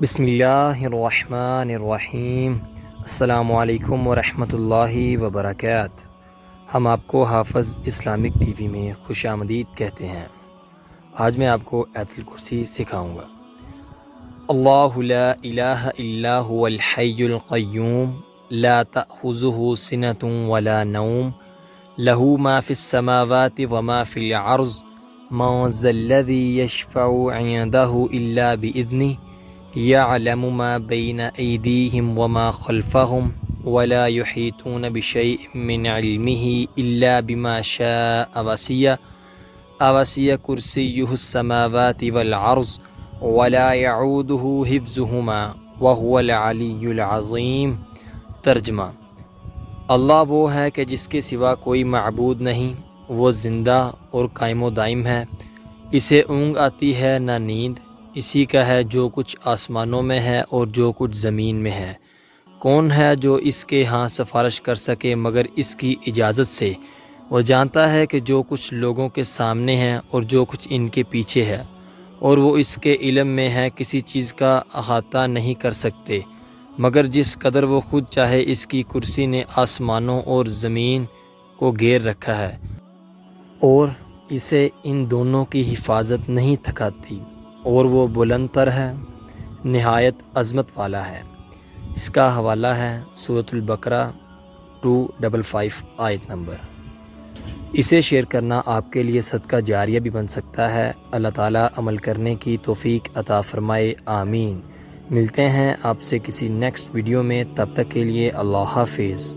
بسم اللہ الرحمن الرحیم۔ السلام علیکم ورحمۃ اللہ وبرکاتہ۔ ہم آپ کو حافظ اسلامک ٹی وی میں خوش آمدید کہتے ہیں۔ آج میں آپ کو آیت الکرسی سکھاؤں گا۔ اللہ لا الہ الا هو الحی القیوم لا تأخذہ سنۃ ولا نوم لہ ما فی السماوات وما فی الارض من ذا الذی یشفع عندہ الا بإذنہ يعلم ما بين أيديهم وما خلفهم ولا يحيطون بشيء من علمه إلا بما شاء وسع كرسيه السماوات والأرض ولا يعوده حفظهما وهو العلي العظيم۔ ترجمہ: اللہ وہ ہے کہ جس کے سوا کوئی معبود نہیں، وہ زندہ اور قائم و دائم ہے، اسے اونگ آتی ہے نہ نیند، اسی کا ہے جو کچھ آسمانوں میں ہے اور جو کچھ زمین میں ہے۔ کون ہے جو اس کے ہاں سفارش کر سکے مگر اس کی اجازت سے؟ وہ جانتا ہے کہ جو کچھ لوگوں کے سامنے ہے اور جو کچھ ان کے پیچھے ہے، اور وہ اس کے علم میں ہے، کسی چیز کا احاطہ نہیں کر سکتے مگر جس قدر وہ خود چاہے۔ اس کی کرسی نے آسمانوں اور زمین کو گھیر رکھا ہے اور اسے ان دونوں کی حفاظت نہیں تھکاتی، اور وہ بلند تر ہے، نہایت عظمت والا ہے۔ اس کا حوالہ ہے سورۃ البقرہ 255 آیت نمبر۔ اسے شیئر کرنا آپ کے لیے صدقہ جاریہ بھی بن سکتا ہے۔ اللہ تعالیٰ عمل کرنے کی توفیق عطا فرمائے، آمین۔ ملتے ہیں آپ سے کسی نیکسٹ ویڈیو میں، تب تک کے لیے اللہ حافظ۔